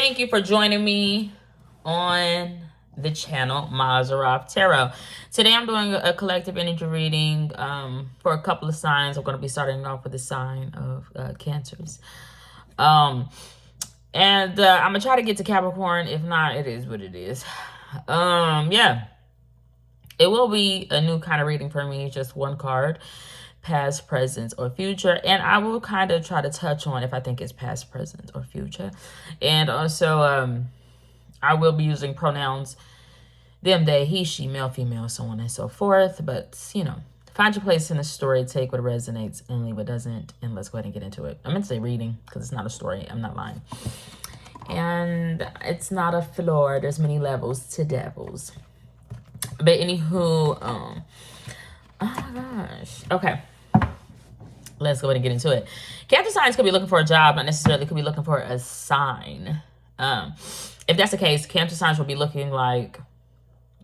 Thank you for joining me on the channel Mazarov Tarot. Today I'm doing a collective energy reading for a couple of signs. I'm going to be starting off with the sign of Cancers. And I'm going to try to get to Capricorn. If not, it is what it is. Yeah. It will be a new kind of reading for me. Just one card. Past, present, or future. And I will kind of try to touch on if I think it's past, present, or future. And also, I will be using pronouns them, they, he, she, male, female, so on and so forth. But, you know, find your place in the story, take what resonates and leave what doesn't. And let's go ahead and get into it. I meant to say reading because it's not a story. I'm not lying. And it's not a floor. There's many levels to devils. But anywho, oh my gosh. Okay. Let's go ahead and get into it. Cancer signs could be looking for a job, not necessarily could be looking for a sign. If that's the case, Cancer signs will be looking like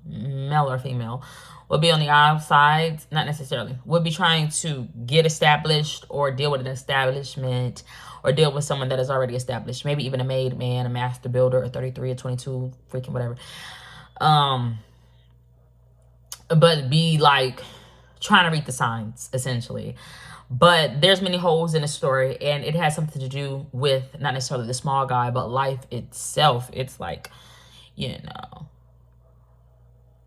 male or female. Will be on the outside, not necessarily. Will be trying to get established or deal with an establishment or deal with someone that is already established. Maybe even a made man, a master builder, or 33 or 22, freaking whatever. But be like trying to read the signs, essentially. But there's many holes in the story, and it has something to do with not necessarily the small guy, but life itself. It's like, you know,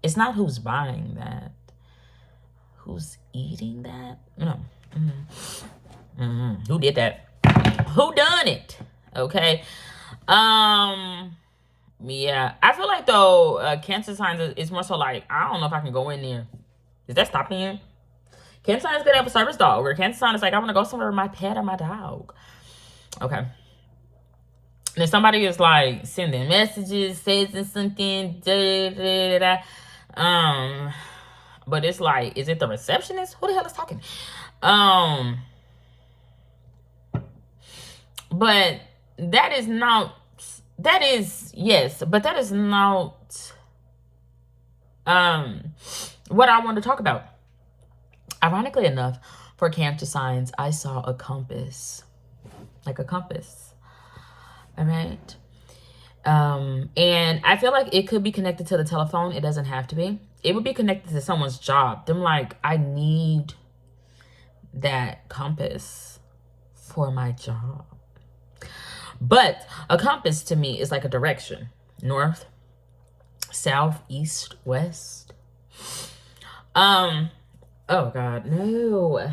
it's not who's buying that, who's eating that. No. Who did that? Who done it? Okay. Yeah, I feel like though Cancer signs is more so like, I don't know if I can go in there. Is that stopping you? Cancer sign is gonna have a service dog, or Cancer sign is like, I want to go somewhere with my pet or my dog. Okay. And if somebody is like sending messages, saying something, but it's like, is it the receptionist? Who the hell is talking? But that is not. That is yes, but that is not what I want to talk about. Ironically enough, for Cancer signs, I saw a compass. Like a compass. All right. And I feel like it could be connected to the telephone. It doesn't have to be. It would be connected to someone's job. Them like, I need that compass for my job. But a compass to me is like a direction. North, south, east, west. Oh God, no.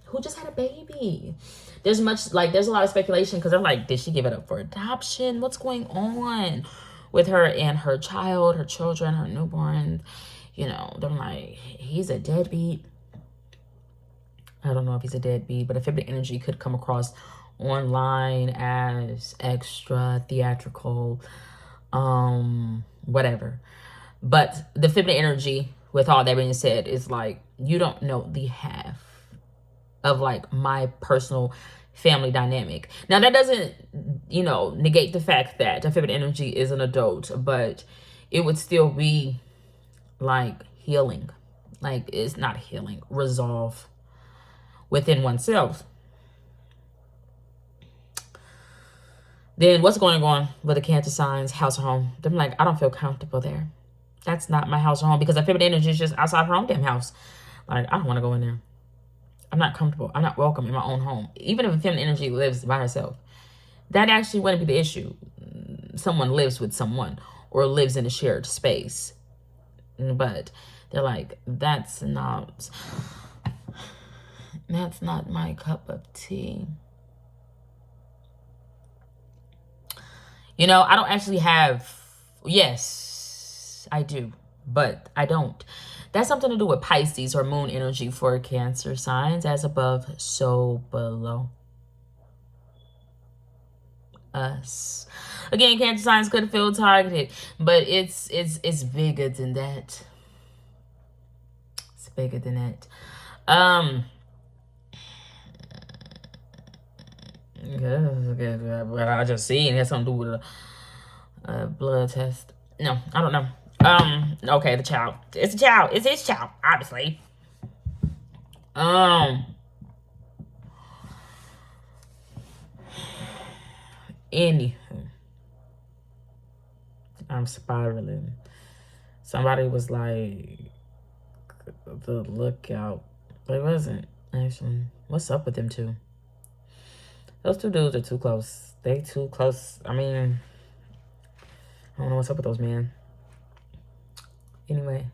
Who just had a baby? There's a lot of speculation because they're like, did she give it up for adoption? What's going on with her and her child, her children, her newborn? You know, they're like, he's a deadbeat. I don't know if he's a deadbeat, but a feminine energy could come across online as extra theatrical, whatever. But the feminine energy, with all that being said, is like, you don't know the half of like my personal family dynamic. Now that doesn't, you know, negate the fact that the feminine energy is an adult, but it would still be like healing. Like, it's not healing, resolve within oneself. Then what's going on with the Cancer signs, house or home? They're like, I don't feel comfortable there. That's not my house or home, because the feminine energy is just outside her own damn house. Like, I don't want to go in there. I'm not comfortable. I'm not welcome in my own home. Even if a feminine energy lives by herself, that actually wouldn't be the issue. Someone lives with someone or lives in a shared space. But they're like, that's not my cup of tea. You know, I don't actually have, yes, I do, but I don't. That's something to do with Pisces or moon energy for Cancer signs. As above, so below us. Again, Cancer signs could feel targeted, but it's bigger than that. It's bigger than that. I just see it has something to do with a blood test. No, I don't know. Okay, the child. It's a child. It's his child, obviously. Anywho. I'm spiraling. Somebody was like, the lookout. But it wasn't, actually. What's up with them two? Those two dudes are too close. They too close. I mean, I don't know what's up with those men. Anyway.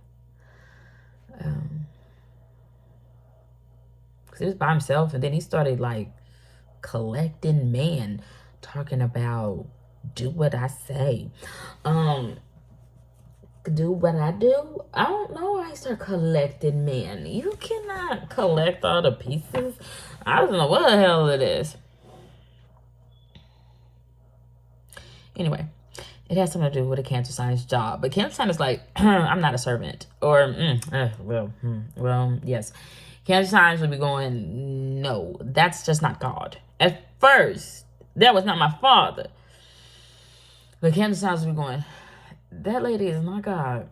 Because he was by himself, and then he started, like, collecting men, talking about do what I say. Do what I do? I don't know. I start collecting men. You cannot collect all the pieces. I don't know what the hell it is. Anyway, it has something to do with a Cancer sign's job. But Cancer sign is like, I'm not a servant. Or, well, yes. Cancer signs will be going, no, that's just not God. At first, that was not my father. But Cancer signs will be going, that lady is not God.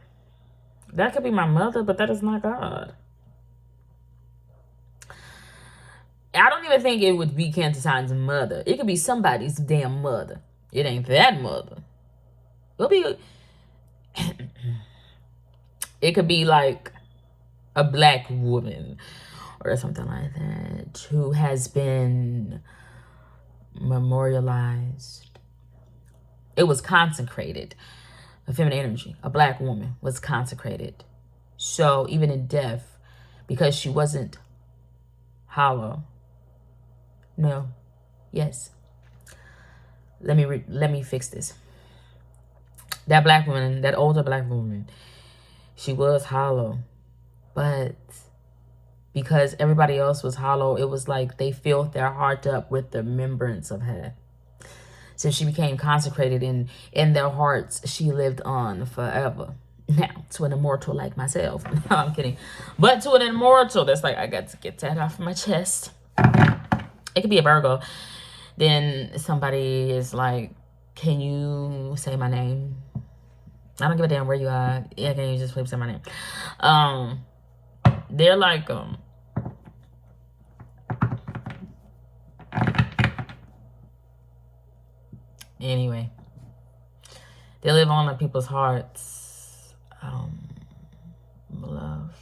That could be my mother, but that is not God. I don't even think it would be Cancer sign's mother. It could be somebody's damn mother. It ain't that mother. It'll be... It could be like a black woman or something like that who has been memorialized. It was consecrated. A feminine energy, a black woman, was consecrated. So even in death, because she wasn't hollow. No. Yes. Let me fix this. That black woman, that older black woman, she was hollow. But because everybody else was hollow, it was like they filled their heart up with the remembrance of her. So she became consecrated in their hearts. She lived on forever. Now, to an immortal like myself. No, I'm kidding. But to an immortal, that's like, I got to get that off my chest. It could be a Virgo. Then somebody is like, can you say my name? I don't give a damn where you are. Yeah, can you just please say my name? They're like, anyway, they live on in people's hearts. Love.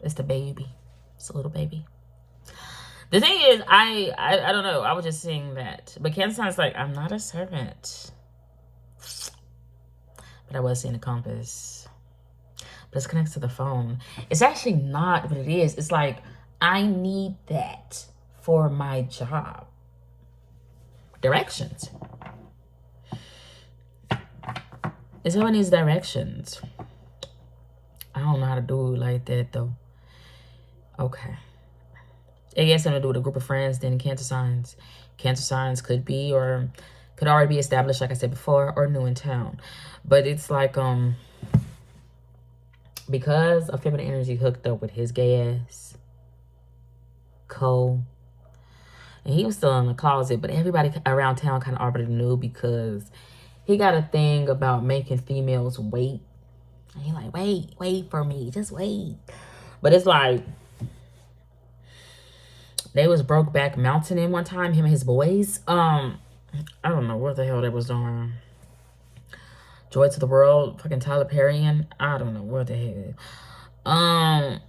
It's the baby. It's a little baby. The thing is, I don't know. I was just saying that. But Cancer sounds like, I'm not a servant. But I was seeing a compass. But it's connected to the phone. It's actually not what it is. It's like, I need that for my job. Directions. If someone needs directions. I don't know how to do it like that, though. Okay. It has something to do with a group of friends, then Cancer signs. Cancer signs could be or could already be established, like I said before, or new in town. But it's like, because a feminine energy hooked up with his gay ass, Cole, and he was still in the closet, but everybody around town kind of already knew because he got a thing about making females wait. And he like, wait for me, just wait. But it's like, they was Brokeback Mountain in one time, him and his boys. I don't know what the hell they was doing. Joy to the World, fucking Tyler Perry, and I don't know what the hell.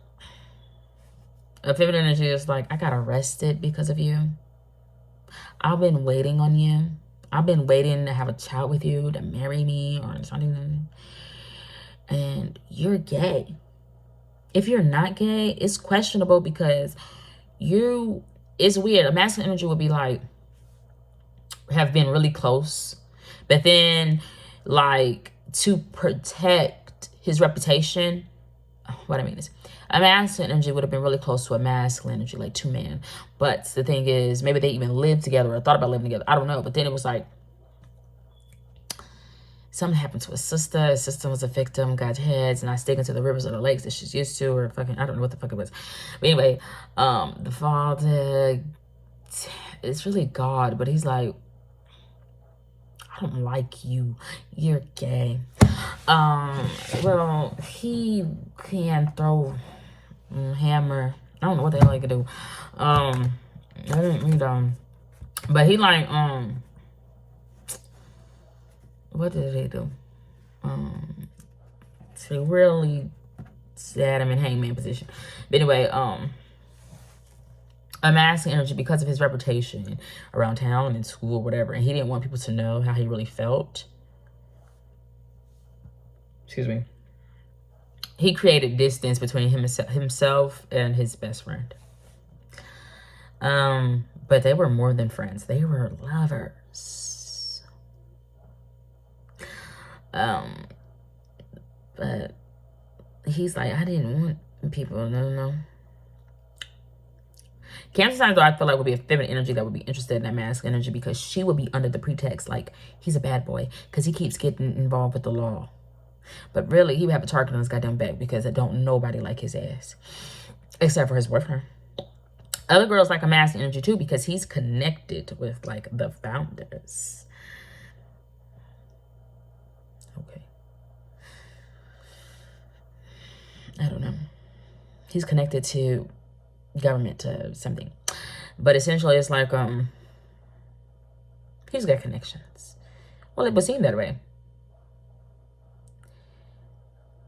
A feminine energy is like, I got arrested because of you. I've been waiting on you. I've been waiting to have a child with you, to marry me or something. And you're gay. If you're not gay, it's questionable because it's weird. A masculine energy would be like, have been really close. But then, like, to protect his reputation, what I mean is, a masculine energy would have been really close to a masculine energy, like two men. But the thing is, maybe they even lived together or thought about living together. I don't know. But then it was like, something happened to his sister. His sister was a victim, got heads, and I stick into the rivers or the lakes that she's used to, or fucking, I don't know what the fuck it was. But anyway, the father, it's really God, but he's like, I don't like you. You're gay. Well, he can throw hammer. I don't know what the hell he can do. I didn't read, but he like, what did he do? She really had him in hangman position. But anyway, a masculine energy because of his reputation around town and school, whatever, and he didn't want people to know how he really felt. Excuse me. He created distance between himself and his best friend. But they were more than friends. They were lovers. But he's like, I didn't want people, no. Cancer signs, though, I feel like would be a feminine energy that would be interested in that masculine energy because she would be under the pretext like he's a bad boy because he keeps getting involved with the law. But really, he would have a target on his goddamn back because I don't nobody like his ass except for his boyfriend. Other girls like a masculine energy too because he's connected with like the founders. Okay. I don't know. He's connected to government to something. But essentially it's like he's got connections. Well, it would seem that way.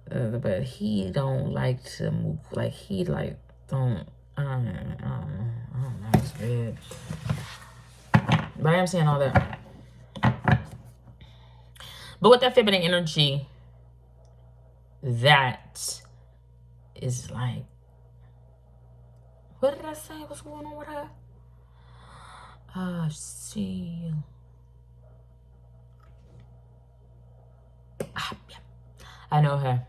But he don't like to move. Like he like don't I don't know, it's weird. But I am saying all that. But with that feminine energy, that is like, what did I say? What's going on with her? She. Yeah. I know her.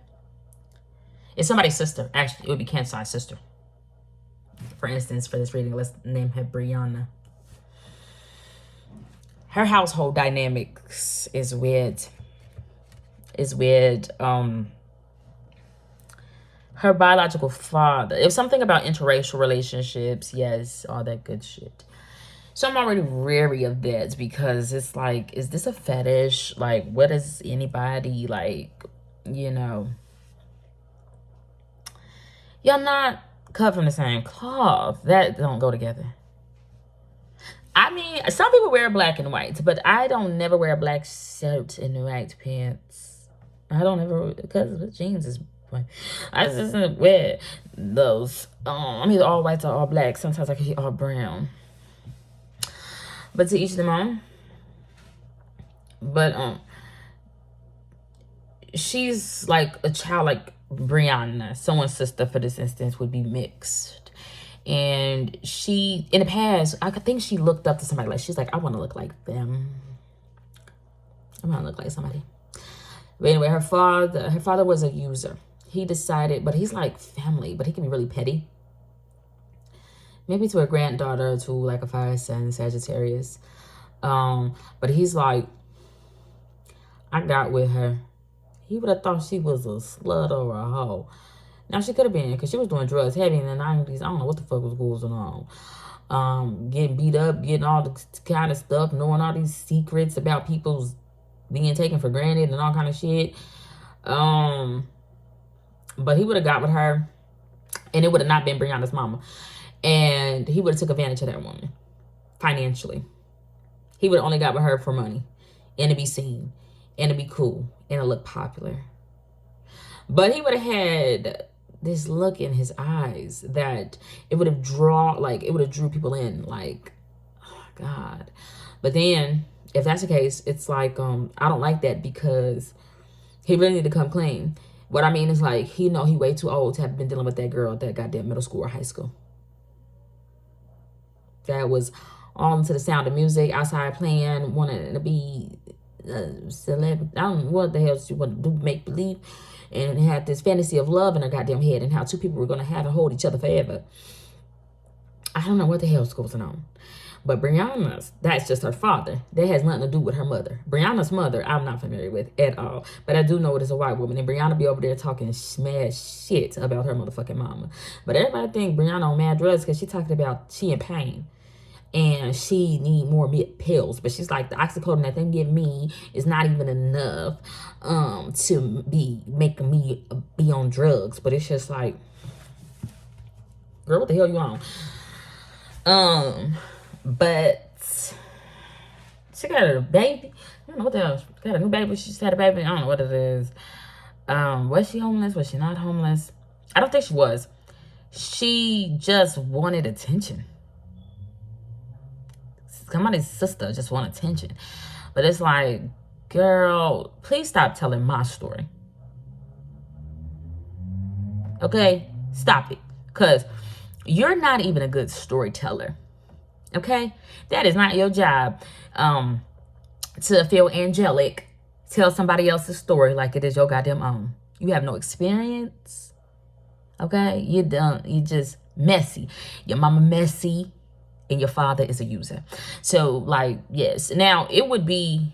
It's somebody's sister. Actually, it would be Cancer's sister. For instance, for this reading, let's name her Brianna. Her household dynamics is weird. Her biological father. It was something about interracial relationships. Yes, all that good shit. So I'm already wary of that because it's like, is this a fetish? Like, what is anybody like, you know? Y'all not cut from the same cloth. That don't go together. I mean, some people wear black and white, but I don't never wear a black shirt and white pants. I don't ever, because jeans is white. I just wear those. I'm either all white or all black. Sometimes I can get all brown. But to each their own. But she's like a child like Brianna. Someone's sister for this instance would be mixed. And she, in the past, I think she looked up to somebody like, she's like, I want to look like them. I want to look like somebody. But anyway, her father was a user. He decided, but he's like family, but he can be really petty. Maybe to a granddaughter, to like a fire sign, Sagittarius. But he's like, I got with her. He would have thought she was a slut or a hoe. Now, she could have been, because she was doing drugs heavy in the 90s. I don't know what the fuck was going on. Getting beat up, getting all the kind of stuff, knowing all these secrets about people's being taken for granted and all kind of shit. But he would have got with her, and it would have not been Brianna's mama. And he would have took advantage of that woman, financially. He would have only got with her for money, and to be seen, and to be cool, and to look popular. But he would have had this look in his eyes that it would have drew people in, like, oh God. But then, if that's the case, it's like, I don't like that because he really need to come clean. What I mean is like, he way too old to have been dealing with that girl at that goddamn middle school or high school. That was all into the sound of music, outside playing, wanting to be a celebrity. I don't know what the hell she wanted to do, make believe. And had this fantasy of love in her goddamn head and how two people were going to have and hold each other forever. I don't know what the hell's going on. But Brianna's, that's just her father. That has nothing to do with her mother. Brianna's mother, I'm not familiar with at all. But I do know it is a white woman. And Brianna be over there talking smash shit about her motherfucking mama. But everybody think Brianna on mad drugs because she talking about she in pain. And she need more pills. But she's like, the oxycodone that they give me is not even enough to be making me be on drugs. But it's just like, girl, what the hell you on? But she got a baby. I don't know what the hell. She got a new baby. She just had a baby. I don't know what it is. Was she homeless? Was she not homeless? I don't think she was. She just wanted attention. Somebody's sister just want attention. But it's like, girl, please stop telling my story. Okay? Stop it. Because you're not even a good storyteller. Okay? That is not your job. To feel angelic, tell somebody else's story like it is your goddamn own. You have no experience. Okay? You just messy. Your mama messy and your father is a user. So, like, yes. Now, it would be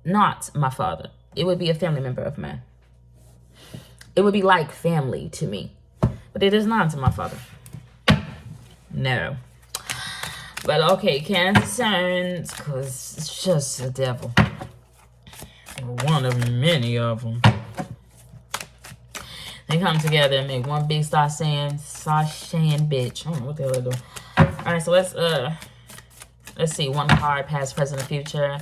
not my father. It would be a family member of mine. It would be like family to me. But it is not to my father. No. But okay, Cancer signs, because it's just the devil. One of many of them. They come together and make one big sashaying bitch. I don't know what the hell they're doing. Alright, so let's see. One card, past, present, and future.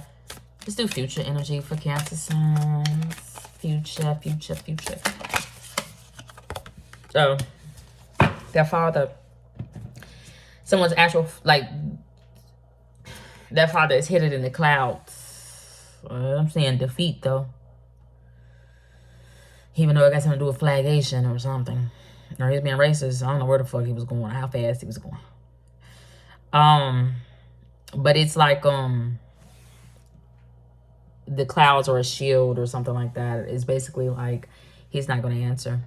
Let's do future energy for Cancer signs. Future. So, their father, someone's actual, like, their father is hidden in the clouds. I'm saying defeat, though. Even though it got something to do with flagation or something. Or he's being racist. I don't know where the fuck he was going, how fast he was going. But it's like, the clouds are a shield or something like that. It's basically like he's not going to answer.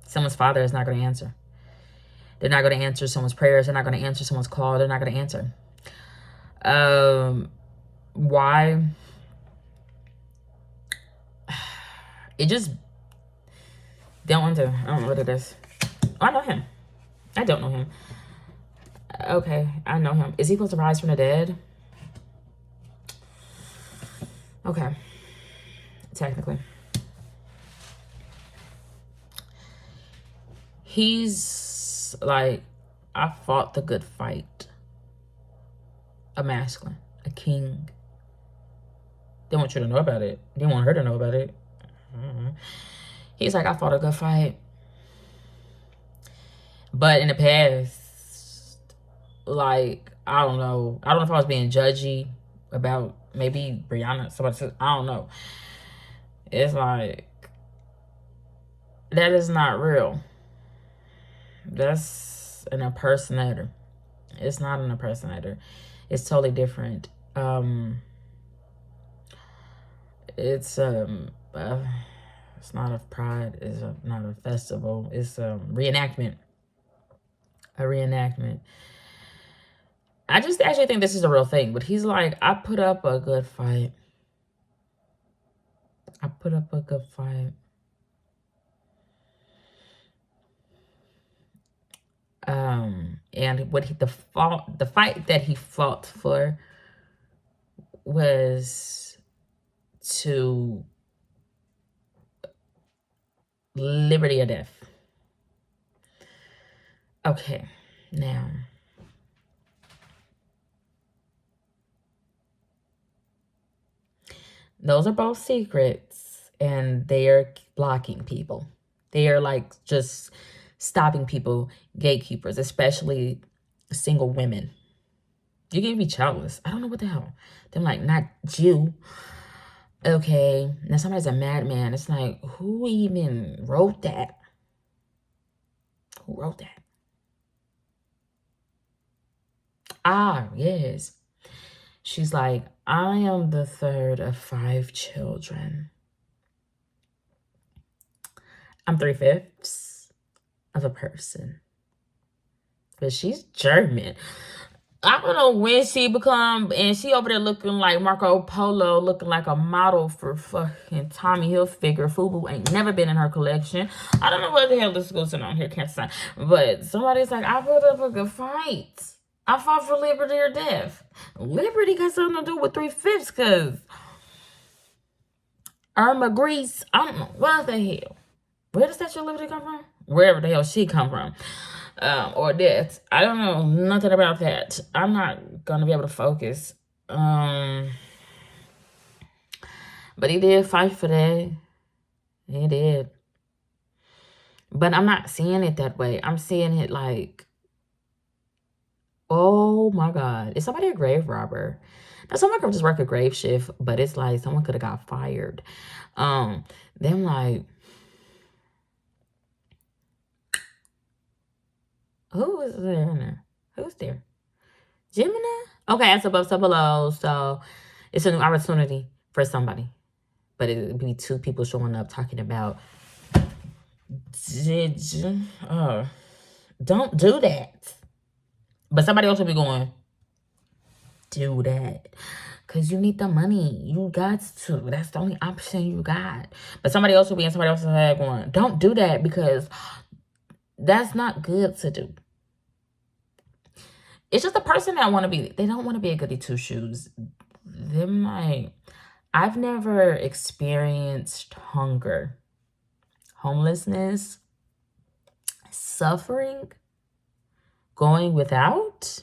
Someone's father is not going to answer. They're not going to answer someone's prayers. They're not going to answer someone's call. They're not going to answer. Why? It just don't want to. I don't know what it is. Oh, I know him. I don't know him. Okay, I know him. Is he supposed to rise from the dead? Okay. Technically. He's like, I fought the good fight. A masculine. A king. Didn't want you to know about it. Didn't want her to know about it. He's like, I fought a good fight. But in the past, like, I don't know. I don't know if I was being judgy about maybe Brianna. Somebody said, I don't know. It's like, that is not real. That's an impersonator. It's not an impersonator. It's totally different. It's not a pride. It's not a festival. It's a reenactment. A reenactment. I just actually think this is a real thing. But he's like, I put up a good fight. I put up a good fight. And what the fight that he fought for was to liberty or death. Okay, now those are both secrets, and they are blocking people. They are like just stopping people, gatekeepers, especially single women. You can be childless. I don't know what the hell. They're like, not you. Okay, now somebody's a madman. It's like, who even wrote that? Who wrote that? Ah, yes. She's like, I am the third of 5 children. I'm 3/5 of a person. But she's German. I don't know when she become, and she over there looking like Marco Polo, looking like a model for fucking Tommy Hilfiger. FUBU ain't never been in her collection. I don't know what the hell this goes on here, can't say. But somebody's like, I put up a good fight. I fought for liberty or death. Liberty got something to do with 3/5, because Irma Grease, I don't know what the hell. Where does Statue of Liberty come from? Wherever the hell she come from. Or death. I don't know nothing about that. I'm not gonna be able to focus. But But he did fight for that. He did. But I'm not seeing it that way. I'm seeing it like, oh my God, is somebody a grave robber? Now, someone could just work a grave shift, but it's like someone could have got fired. Them like, who is there? Who's there? Gemini? Okay, it's above, so below. So it's a new opportunity for somebody. But it would be two people showing up talking about, don't do that. But somebody else will be going, do that. Because you need the money. You got to. That's the only option you got. But somebody else will be in somebody else's head going, don't do that because that's not good to do. It's just a person that want to be, they don't want to be a goody two shoes. They're like, I've never experienced hunger, homelessness, suffering, going without.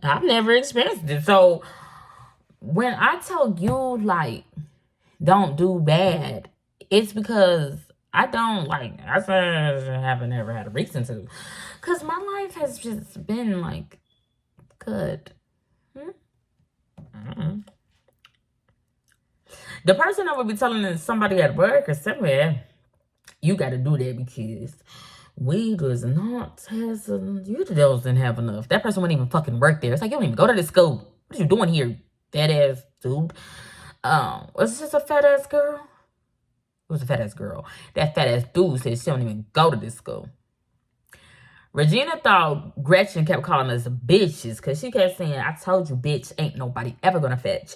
I've never experienced it. So when I tell you, like, don't do bad, it's because I don't, like, I haven't ever had a reason to. Because my life has just been, like, good. The person that would be telling somebody at work or somewhere, you got to do that because we does not have, you doesn't have enough. That person wouldn't even fucking work there. It's like, you don't even go to this school. What are you doing here, fat ass dude? Was this a fat ass girl? It was a fat ass girl. That fat ass dude said she don't even go to this school. Regina thought Gretchen kept calling us bitches because she kept saying, I told you, bitch, ain't nobody ever gonna fetch.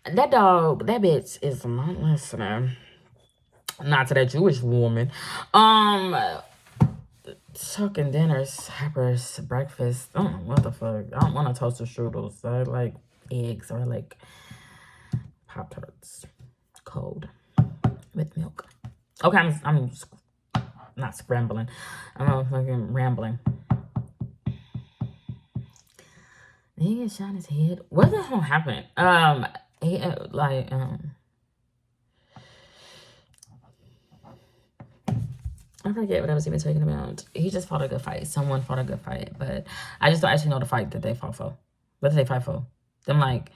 That dog, that bitch is not listening. Not to that Jewish woman. Chucking dinner, suppers, breakfast. I don't know what the fuck. I don't want to toast the strudels. I like eggs or I like Pop-Tarts. Cold. With milk. Okay, I'm not scrambling. I'm fucking rambling. He get shot in his head. What the hell happened? He I forget what I was even talking about. He just fought a good fight. Someone fought a good fight, but I just don't actually know the fight that they fought for. What did they fight for? Them like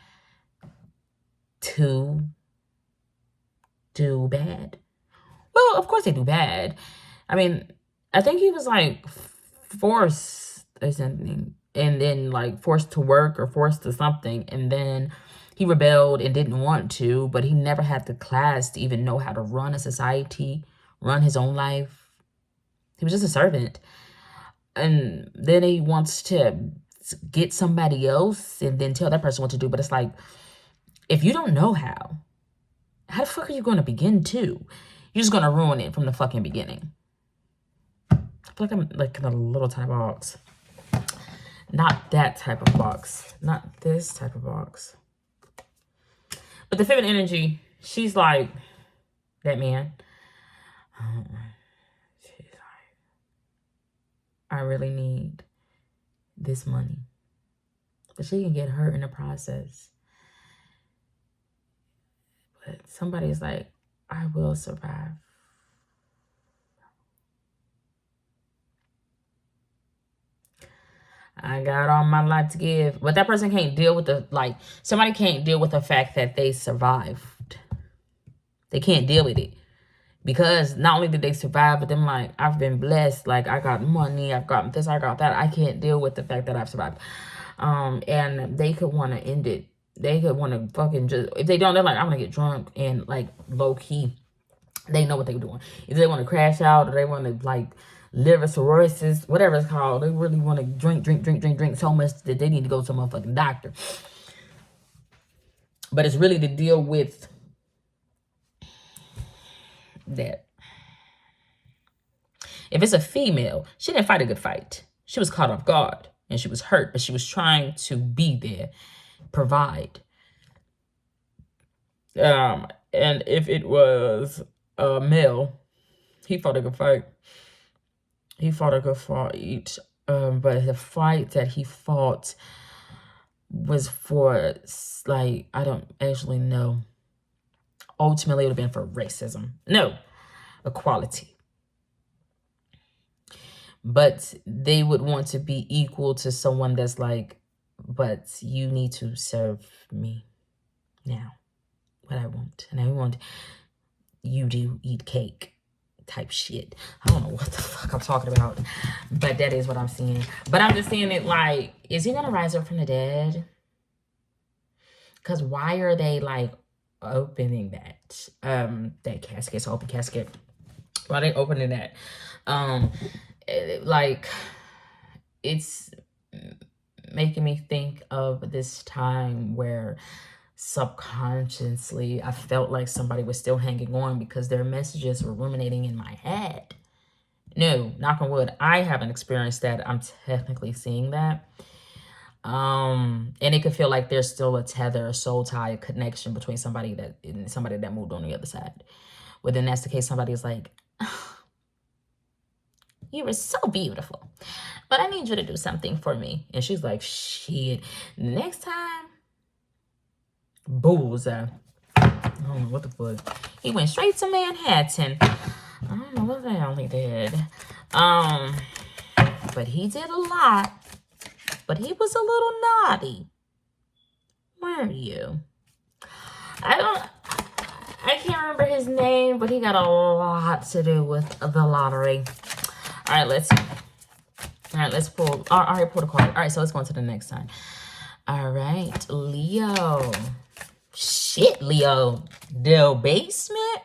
to do bad. Well, of course they do bad. I mean, I think he was like forced or something, and then like forced to work or forced to something, and then he rebelled and didn't want to, but he never had the class to even know how to run a society, run his own life. He was just a servant. And then he wants to get somebody else and then tell that person what to do. But it's like, if you don't know how the fuck are you going to begin to? You're just going to ruin it from the fucking beginning. I feel like I'm like in a little tiny box. Not that type of box. Not this type of box. But the feminine energy, she's like, that man. She's like, I really need this money. But she can get hurt in the process. But somebody's like, I will survive. I got all my life to give. But that person can't deal with the, like, somebody can't deal with the fact that they survived. They can't deal with it. Because not only did they survive, but them like, I've been blessed. Like, I got money, I've got this, I got that. I can't deal with the fact that I've survived. And they could want to end it. They could want to fucking just, if they don't, they're like, I'm going to get drunk and like low key. They know what they're doing. If they want to crash out or they want to like liver cirrhosis, whatever it's called, they really want to drink so much that they need to go to a motherfucking doctor. But it's really to deal with that. If it's a female, she didn't fight a good fight. She was caught off guard and she was hurt, but she was trying to be there, provide. And if it was a male, he fought a good fight. He fought a good fight. But the fight that he fought was for, like, I don't actually know. Ultimately, it would have been for racism. No, equality. But they would want to be equal to someone that's like, but you need to serve me now what I want. And I want you to eat cake type shit. I don't know what the fuck I'm talking about, but that is what I'm seeing. But I'm just seeing it like, is he gonna rise up from the dead? Because why are they like opening that casket? It's an open casket. Why are they opening that? Like, it's making me think of this time where subconsciously I felt like somebody was still hanging on because their messages were ruminating in my head. No, knock on wood, I haven't experienced that. I'm technically seeing that. And it could feel like there's still a tether, a soul tie, a connection between somebody that moved on the other side. Well, then that's the case. Somebody's like, you were so beautiful, but I need you to do something for me. And she's like, shit, next time, bullseye. I don't know what the fuck. He went straight to Manhattan. I don't know what the hell he did. But he did a lot. But he was a little naughty. Weren't you? I can't remember his name, but he got a lot to do with the lottery. All right, let's pull. I already pulled a card. All right, so let's go on to the next sign. All right, Leo. Shit, Leo. The basement?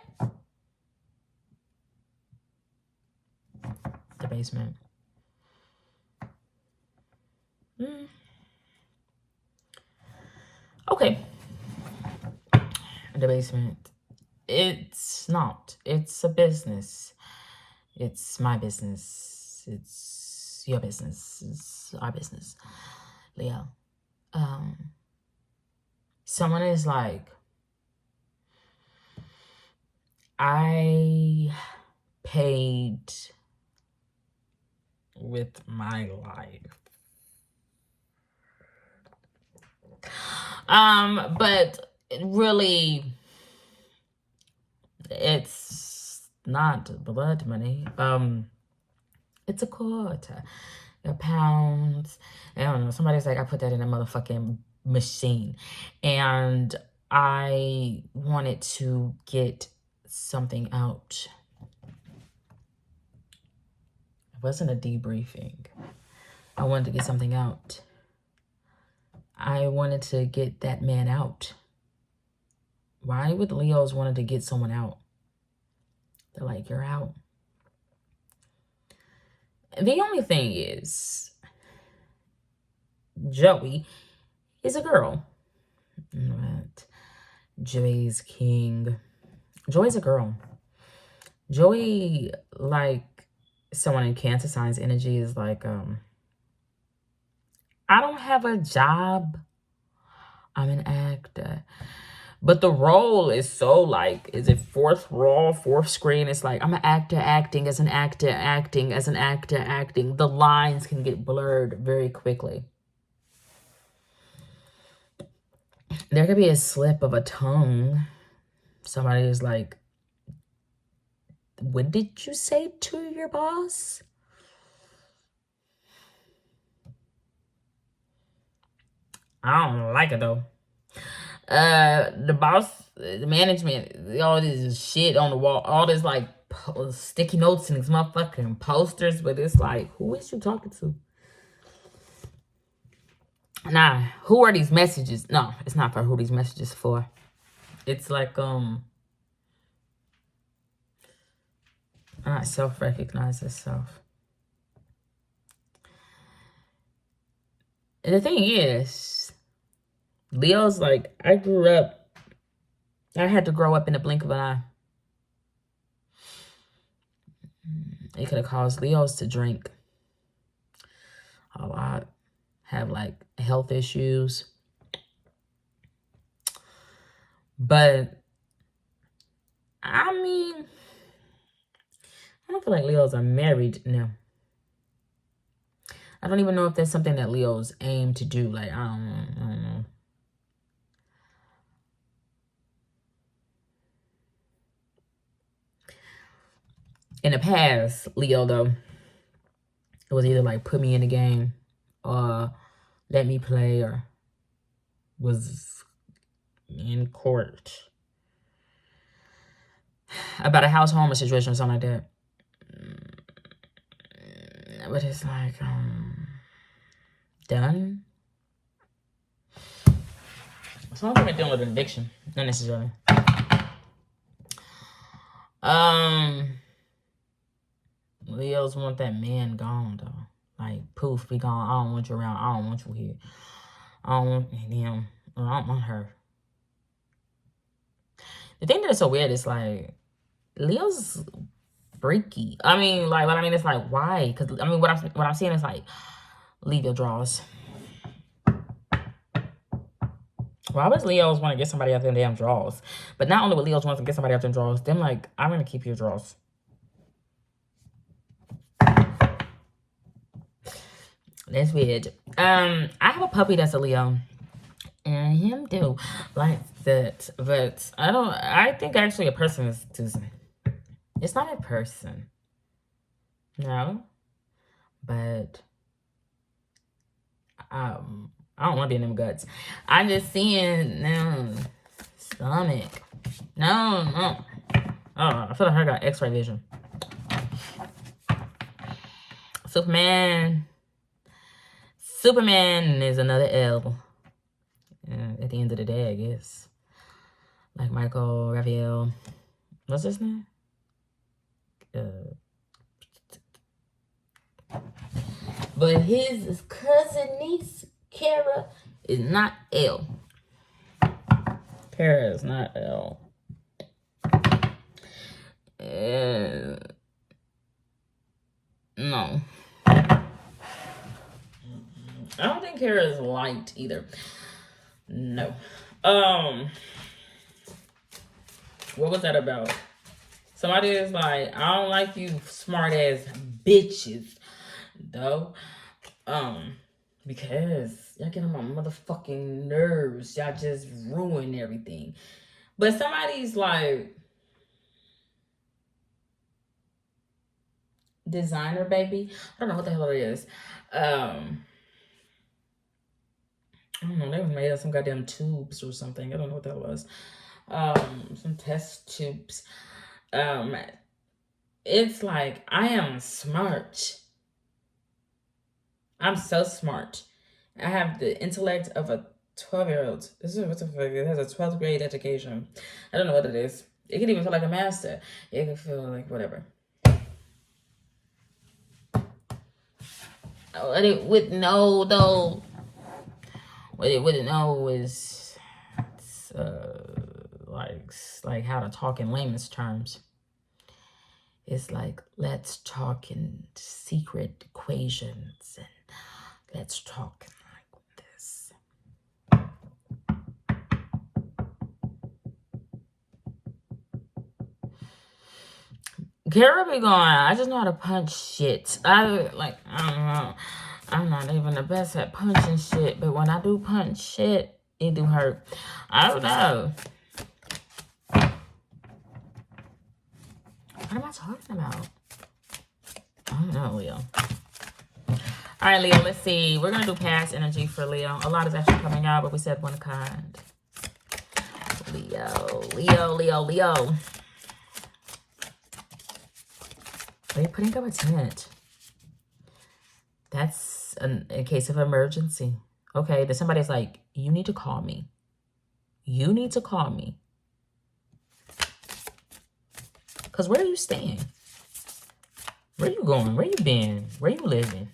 The basement. Okay. The basement. It's not. It's a business. It's my business. It's your business. It's our business. Leo. Someone is like, I paid with my life. But really, it's not blood money. It's a quarter, a pound. I don't know. Somebody's like, I put that in a motherfucking machine, and I wanted to get something out. It wasn't a debriefing. I wanted to get something out. I wanted to get that man out. Why would Leos wanted to get someone out? They're like, you're out. The only thing is, Joey is a girl. Right. Joey's king. Joey's a girl. Joey, like someone in Cancer signs energy, is like, I don't have a job. I'm an actor. But the role is so like, is it fourth screen? It's like, I'm an actor acting as an actor acting as an actor acting. The lines can get blurred very quickly. There could be a slip of a tongue. Somebody is like, what did you say to your boss? I don't like it though. The boss, the management, all this shit on the wall, all this like sticky notes and these motherfucking posters, but it's like, who is you talking to? Nah, who are these messages? No, it's not for who these messages for. It's like, self-recognize itself. And the thing is, Leo's like, I had to grow up in the blink of an eye. It could have caused Leos to drink a lot, have like health issues. But I mean, I don't feel like Leos are married. No. I don't even know if that's something that Leos aim to do. Like, I don't know. In the past, Leo, though, it was either like put me in the game or let me play, or was in court about a house, home, or situation or something like that. But it's like, done. Some people are dealing with an addiction, not necessarily. Leos want that man gone, though. Like, poof, be gone. I don't want you around. I don't want you here. I don't want him. I don't want her. The thing that's so weird is, like, Leo's freaky. I mean, like, what I mean is, like, why? Because, I mean, what I'm seeing is, like, leave your drawers. Why would Leos want to get somebody out their damn drawers? But not only would Leos want to get somebody out their drawers, them like, I'm going to keep your drawers. That's weird. I have a puppy that's a Leo. And him do like that. But I think actually a person is too. It's not a person. No. But I don't want to be in them guts. I'm just seeing stomach. No. Oh, I feel like I got X-ray vision. Superman is another L. At the end of the day, I guess. Like Michael, Raphael. What's his name? But his cousin niece, Kara, is not L. Kara is not L. No. I don't think Kara is light either. No. What was that about? Somebody is like, I don't like you smart ass bitches, though. Because y'all get on my motherfucking nerves. Y'all just ruin everything. But somebody's like, designer baby. I don't know what the hell it is. I don't know. They was made of some goddamn tubes or something. I don't know what that was. Some test tubes. It's like, I am smart. I'm so smart. I have the intellect of a 12-year-old. What the fuck? It has a 12th grade education. I don't know what it is. It could even feel like a master. It could feel like whatever. What it would know, though. What it wouldn't know is like how to talk in layman's terms. It's like, let's talk in secret equations and let's talk like this. Kara be going, I just know how to punch shit. I don't know. I'm not even the best at punching shit, but when I do punch shit, it do hurt. I don't know. What am I talking about? I don't know, Leo. All right, Leo, let's see. We're going to do past energy for Leo. A lot is actually coming out, but we said one kind. Leo. They're putting up a tent. That's a case of emergency. Okay, then somebody's like, you need to call me. You need to call me. Because where are you staying? Where you going? Where you been? Where you living?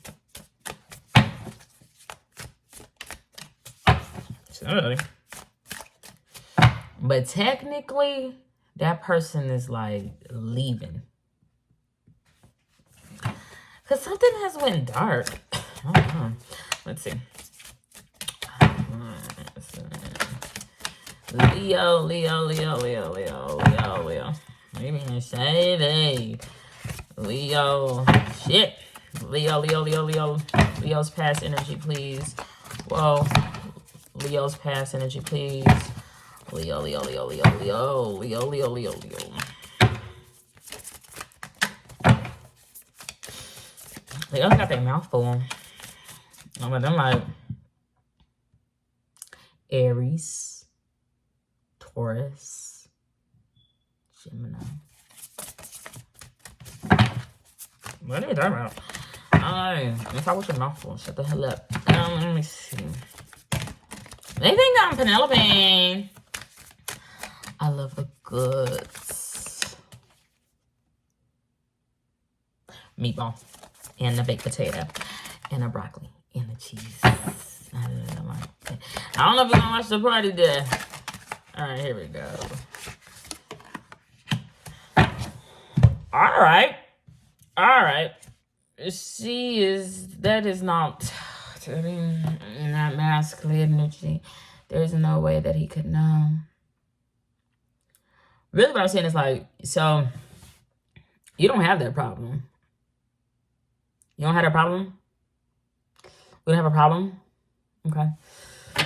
Sorry. But technically, that person is like leaving. Because something has went dark. I don't know. Let's see. Leo. Maybe I say they. Leo. Shit. Leo, Leo, Leo, Leo. Leo's past energy, please. Whoa. Leo's past energy, please. Leo, Leo, Leo, Leo, Leo. Leo, Leo, Leo, Leo. Leo got their mouth full. But I'm like Aries, Taurus, Gemini. What are you talking about? If I was your mouth full, shut the hell up. Let me see. They think I'm Penelope. I love the goods. Meatball. And the baked potato. And the broccoli. And the cheese. I don't know if you're gonna watch the party there. Alright, here we go. Alright. Alright. That is not masculine energy. There's no way that he could know. Really what I'm saying is like, so you don't have that problem. You don't have that problem? We don't have a problem? Okay.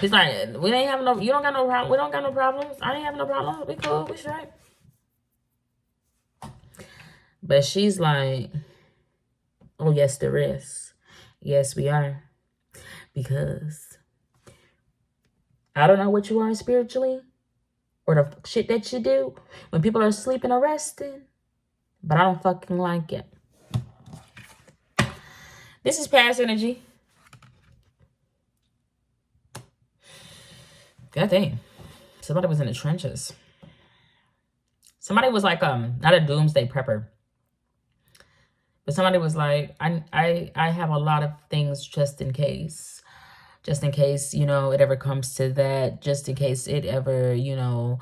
He's like, we ain't having no, you don't got no problem. We don't got no problems. I ain't having no problem. We cool. We straight. But she's like, oh, yes, there is. Yes, we are. Because I don't know what you are spiritually or the shit that you do when people are sleeping or resting, but I don't fucking like it. This is past energy. God dang. Somebody was in the trenches. Somebody was like, not a doomsday prepper. But somebody was like, I have a lot of things just in case. Just in case, you know, it ever comes to that. Just in case it ever, you know.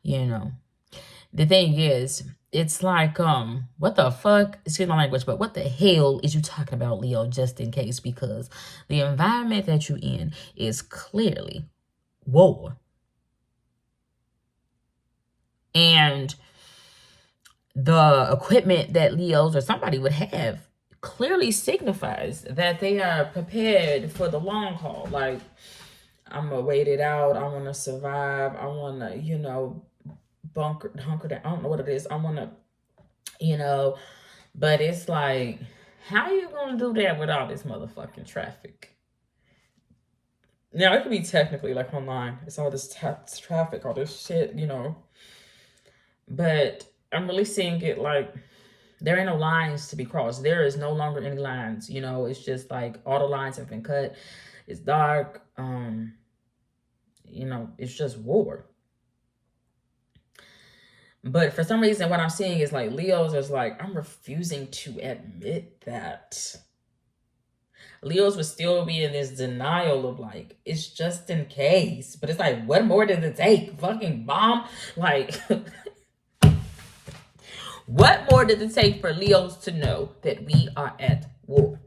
The thing is, it's like, what the fuck? Excuse my language, but what the hell is you talking about, Leo, just in case? Because the environment that you're in is clearly war. And the equipment that Leos or somebody would have clearly signifies that they are prepared for the long haul. Like, I'm gonna wait it out. I want to survive. I want to, you know, hunker down. I don't know what it is. I want to, you know, but it's like, how you gonna do that with all this motherfucking traffic? Now, it could be technically like online. It's all this traffic, all this shit, you know. But I'm really seeing it like there ain't no lines to be crossed. There is no longer any lines, you know. It's just like all the lines have been cut. It's dark. You know, it's just war. But for some reason, what I'm seeing is like Leos is like, I'm refusing to admit that. Leos would still be in this denial of like, it's just in case. But it's like, what more does it take? Fucking bomb? Like, what more does it take for Leos to know that we are at war?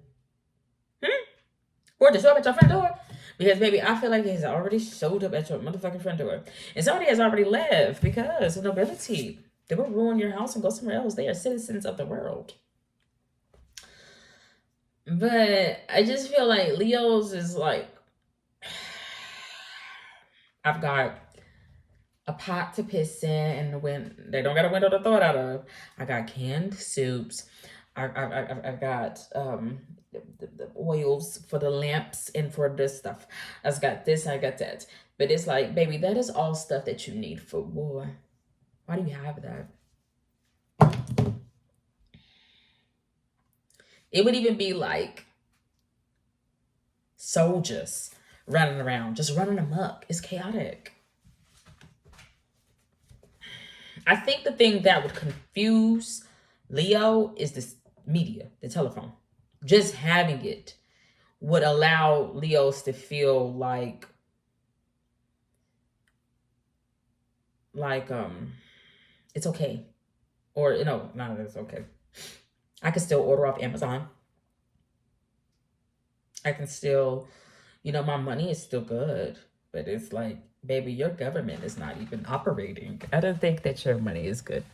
Or to show up at your front door? Because, baby, I feel like it has already showed up at your motherfucking front door. And somebody has already left because of nobility. They will ruin your house and go somewhere else. They are citizens of the world. But I just feel like Leo's is like, I've got a pot to piss in, and when they don't got a window to throw it out of. I got canned soups. I've got the oils for the lamps and for this stuff. I've got this, I got that. But it's like, baby, that is all stuff that you need for war. Why do you have that? It would even be like soldiers running around, just running amok. It's chaotic. I think the thing that would confuse Leo is this media, the telephone. Just having it would allow Leos to feel like it's okay. Or, you know, none of it's okay. I can still order off Amazon. I can still, you know, my money is still good. But it's like, baby, your government is not even operating. I don't think that your money is good.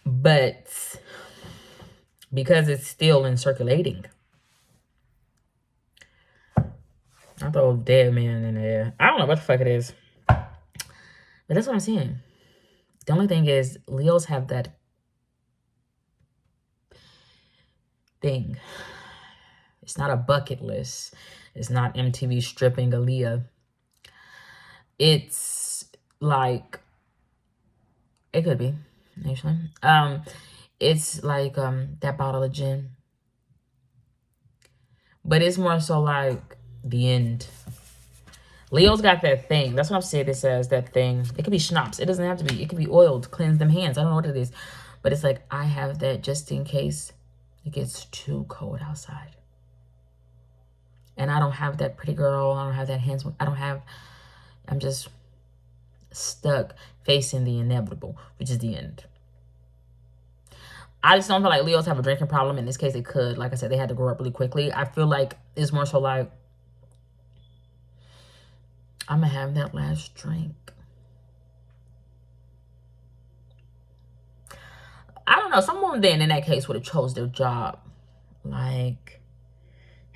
But because it's still in circulating. I throw dead man in there. I don't know what the fuck it is. But that's what I'm saying. The only thing is, Leos have that thing. It's not a bucket list. It's not MTV stripping Aaliyah. It's like, it could be, actually. It's like that bottle of gin. But it's more so like the end. Leo's got that thing. That's what I'm saying. It says that thing. It could be schnapps. It doesn't have to be. It could be oiled. Cleanse them hands. I don't know what it is. But it's like, I have that just in case it gets too cold outside. And I don't have that pretty girl. I don't have that handsome. I'm just stuck facing the inevitable, which is the end. I just don't feel like Leos have a drinking problem. In this case, they could. Like I said, they had to grow up really quickly. I feel like it's more so like, I'm going to have that last drink. I don't know. Someone then in that case would have chose their job. Like,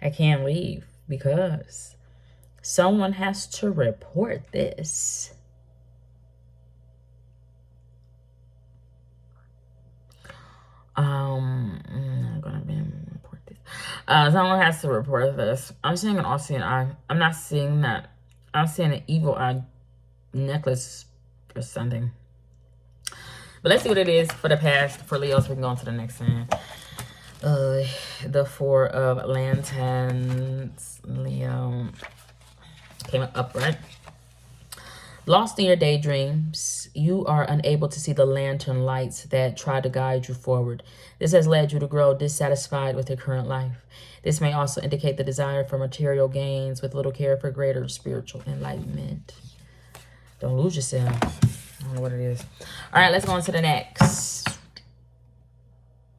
I can't leave because someone has to report this. I'm gonna report this. Someone has to report this. I'm seeing an all-seeing eye. I'm not seeing that. I'm seeing an evil eye necklace or something. But let's see what it is for the past for Leo, so we can go on to the next one. The Four of Lanterns. Leo came up right. Lost in your daydreams, you are unable to see the lantern lights that try to guide you forward. This has led you to grow dissatisfied with your current life. This may also indicate the desire for material gains with little care for greater spiritual enlightenment. Don't lose yourself. I don't know what it is. All right, let's go on to the next.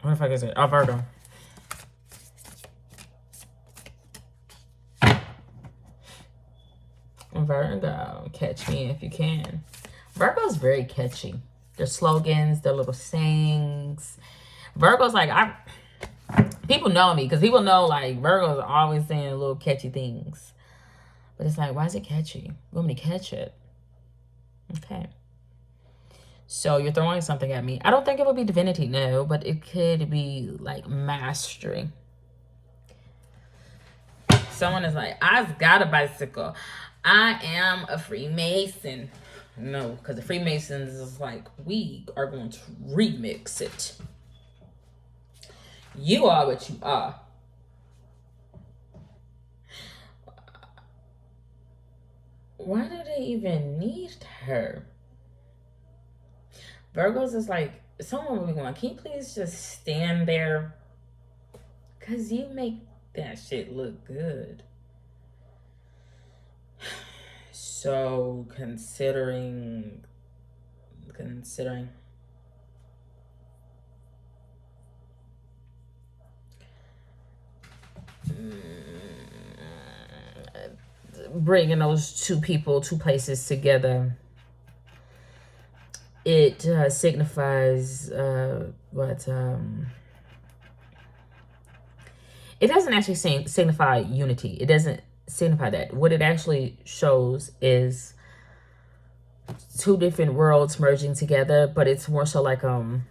What the fuck is it? Oh, Virgo. Virgo, catch me if you can. Virgo's very catchy. Their slogans, their little sayings. Virgo's like, people know me because people know like Virgo's always saying little catchy things. But it's like, why is it catchy? You want me to catch it? Okay. So you're throwing something at me. I don't think it would be divinity, no, but it could be like mastery. Someone is like, I've got a bicycle. I am a Freemason. No, because the Freemasons is like, we are going to remix it. You are what you are. Why do they even need her? Virgos is like, someone will be going, can you please just stand there? Because you make that shit look good. So considering bringing those two places together, it signifies what it doesn't actually signify unity. It doesn't signify that. What it actually shows is two different worlds merging together, but it's more so like the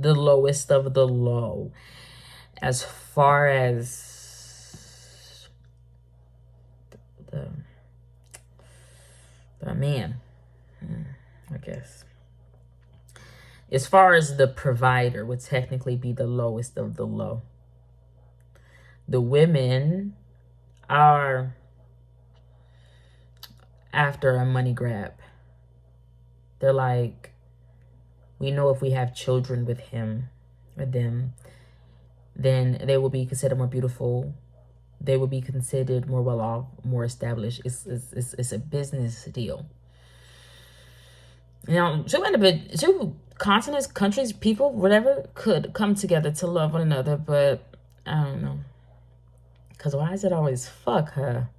lowest of the low as far as the man, I guess. As far as the provider would technically be the lowest of the low. The women are after a money grab. They're like, we know if we have children with him or them, then they will be considered more beautiful. They will be considered more well off, more established. It's a business deal. Now, two continents, countries, people, whatever, could come together to love one another, but I don't know. Because why is it always fuck her?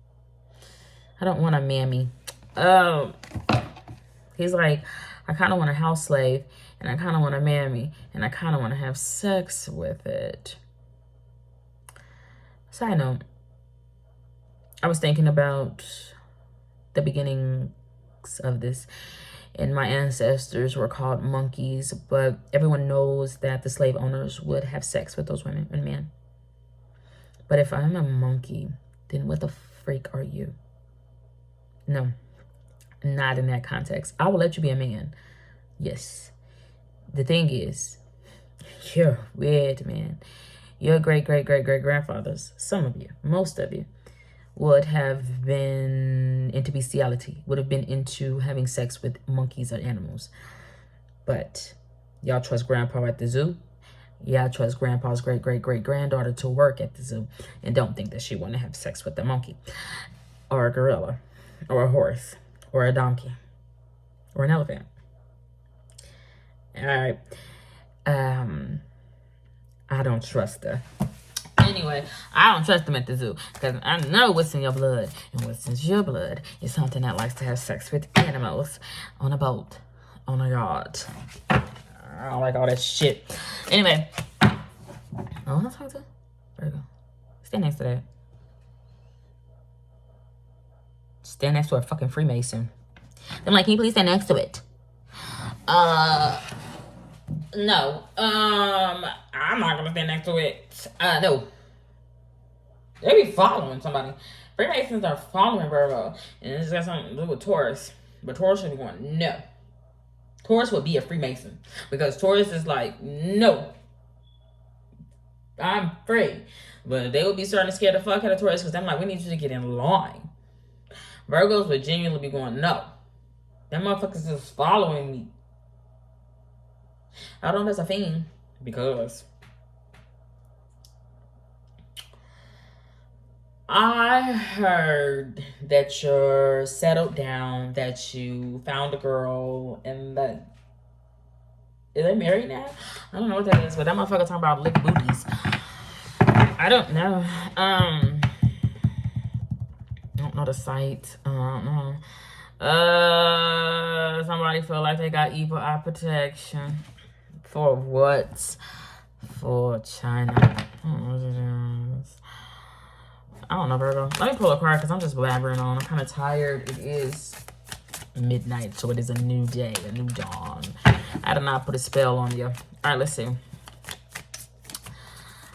I don't want a mammy. He's like, I kind of want a house slave, and I kind of want to marry me, and I kind of want to have sex with it. Side note, I was thinking about the beginnings of this, and my ancestors were called monkeys, but everyone knows that the slave owners would have sex with those women and men. But if I'm a monkey, then what the freak are you? No, not in that context. I will let you be a man. Yes. The thing is, you're weird, man. Your great-great-great-great-grandfathers, some of you, most of you, would have been into bestiality, would have been into having sex with monkeys or animals. But y'all trust grandpa at the zoo. Y'all trust grandpa's great-great-great-granddaughter to work at the zoo and don't think that she want to have sex with a monkey or a gorilla or a horse or a donkey or an elephant. All right. I don't trust her. Anyway, I don't trust them at the zoo because I know what's in your blood, and what's in your blood is something that likes to have sex with animals on a boat, on a yacht. I don't like all that shit. Anyway, oh, let's talk to Virgo. Stand next to that. Stand next to a fucking Freemason. I'm like, can you please stand next to it? No. I'm not gonna stand next to it. No. They be following somebody. Freemasons are following Virgo, and it's got something to do with Taurus. But Taurus should be going, no. Taurus would be a Freemason because Taurus is like, no, I'm free. But they would be starting to scare the fuck out of Taurus because I'm like, we need you to get in line. Virgos would genuinely be going, no. That motherfuckers is following me. I don't know if that's a thing because I heard that you're settled down, that you found a girl, and that... Is they married now? I don't know what that is, but that motherfucker talking about lick booties. I don't know. I don't know the site. Somebody feel like they got evil eye protection. For what? For China. I don't know what it is. I don't know, Virgo. Let me pull a card because I'm just blabbering on. I'm kind of tired. It is midnight, so it is a new day, a new dawn. I did not put a spell on you. All right, let's see.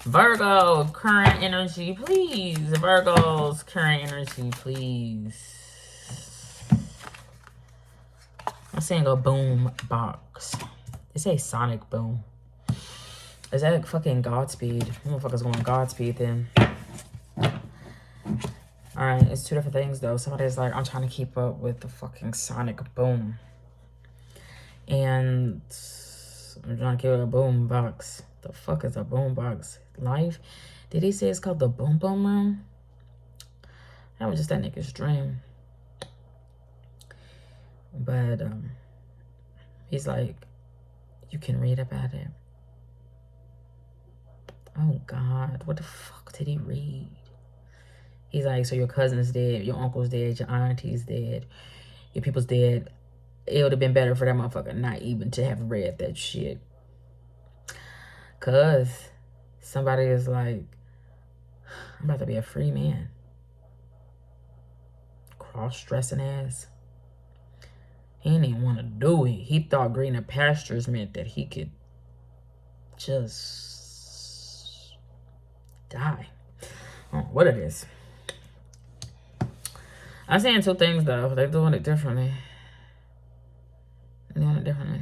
Virgo, current energy, please. Virgo's current energy, please. I'm saying a boom box. They say sonic boom. Is that fucking Godspeed? Motherfuckers going Godspeed then. Alright, it's two different things though. Somebody's like, I'm trying to keep up with the fucking sonic boom. And I'm trying to keep a boom box. The fuck is a boom box? Life? Did he say it's called the boom boom room? That was just that nigga's dream. But he's like, you can read about it. Oh God, what the fuck did he read? He's like, so your cousin's dead, your uncle's dead, your auntie's dead, your people's dead. It would have been better for that motherfucker not even to have read that shit. Cause somebody is like, I'm about to be a free man. Cross-dressing ass. He didn't even want to do it. He thought greener pastures meant that he could just die. I don't know what it is. I'm saying two things though. They're doing it differently. They're doing it differently.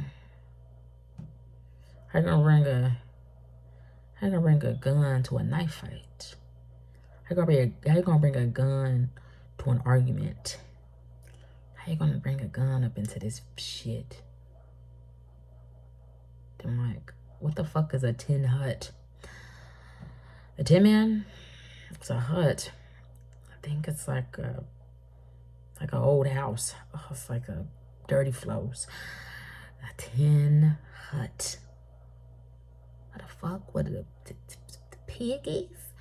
How you gonna bring a gun to a knife fight? How you gonna bring a gun to an argument? How you gonna bring a gun up into this shit? I'm like, what the fuck is a tin hut? A tin man? It's a hut. I think it's like an old house. Oh, it's like a dirty flows. A tin hut. What the fuck? What are the piggies?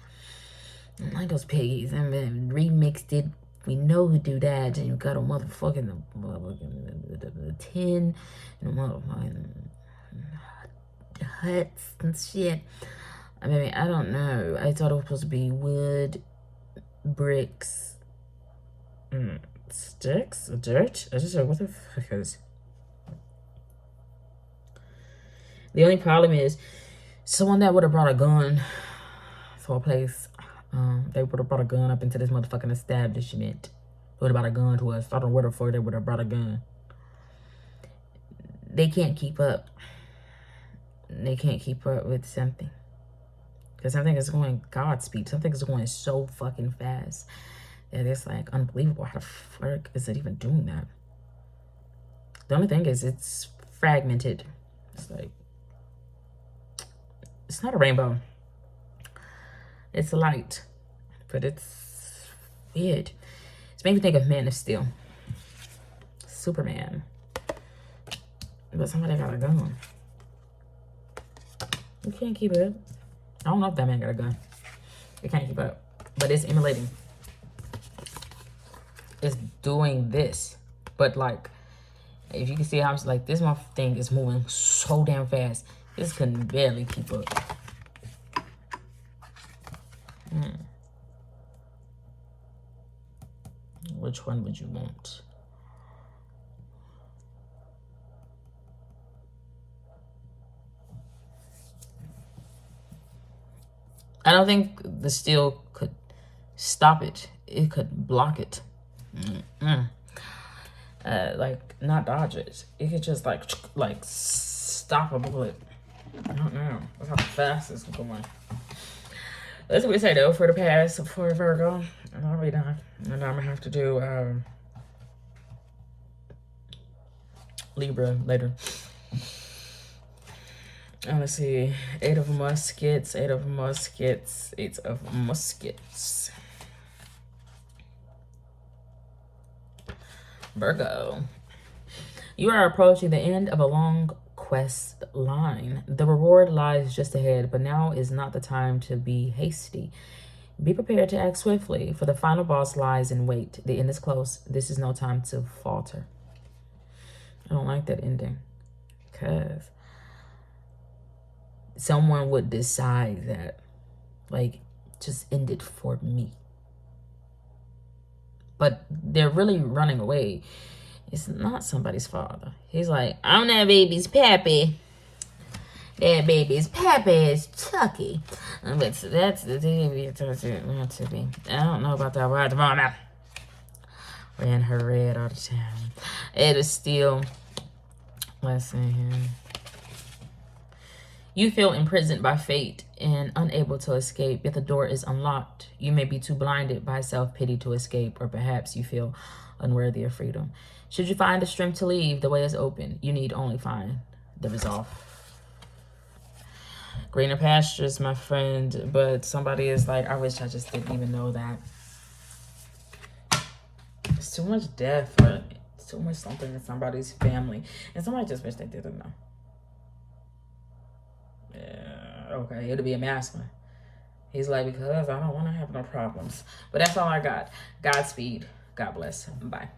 I like those piggies. And then remixed it We know who do that. And you got a motherfucking the 10 and a motherfucking huts and shit. I mean, I don't know. I thought it was supposed to be wood, bricks, sticks, dirt. I just said, what the fuck is? The only problem is, someone that would have brought a gun to a place, they would have brought a gun up into this motherfucking establishment. They would have brought a gun to us. I don't know where the fuck they would have brought a gun. They can't keep up. They can't keep up with something. Because something is going Godspeed. Something is going so fucking fast that it's like unbelievable. How the fuck is it even doing that? The only thing is it's fragmented. It's like, it's not a rainbow. It's a light. But it's weird. It's making me think of Man of Steel. Superman. But somebody got a gun. You can't keep it up. I don't know if that man got a gun. It can't keep up. But it's emulating. It's doing this. But like, if you can see how it's like, this thing is moving so damn fast. This couldn't barely keep up. Which one would you want? I don't think the steel could stop it. It could block it. Like, not dodge it. It could just like stop a bullet. I don't know. That's how fast it's going. That's what we say though for the pass for Virgo. And I'll be done. And I'm gonna have to do Libra later. Let's see. 8 of muskets, 8 of muskets, 8 of muskets. Virgo. You are approaching the end of a long quest line. The reward lies just ahead, but now is not the time to be hasty. Be prepared to act swiftly, for the final boss lies in wait. The end is close. This is no time to falter. I don't like that ending, because someone would decide that, like, just end it for me. But they're really running away. It's not somebody's father. He's like, I'm that baby's pappy. That baby's pappy is Chucky. But that's the baby it want to be. I don't know about that word tomorrow. Wearing her red all the time. It is still, let's see here. You feel imprisoned by fate and unable to escape, yet the door is unlocked. You may be too blinded by self-pity to escape, or perhaps you feel unworthy of freedom. Should you find the strength to leave, the way is open. You need only find the resolve. Greener pastures, my friend, but somebody is like, I wish I just didn't even know that. It's too much death, or it's too much something in somebody's family, and somebody just wish they didn't know. Yeah, okay, it'll be a masculine. He's like, because I don't want to have no problems. But that's all I got. Godspeed. God bless. Bye.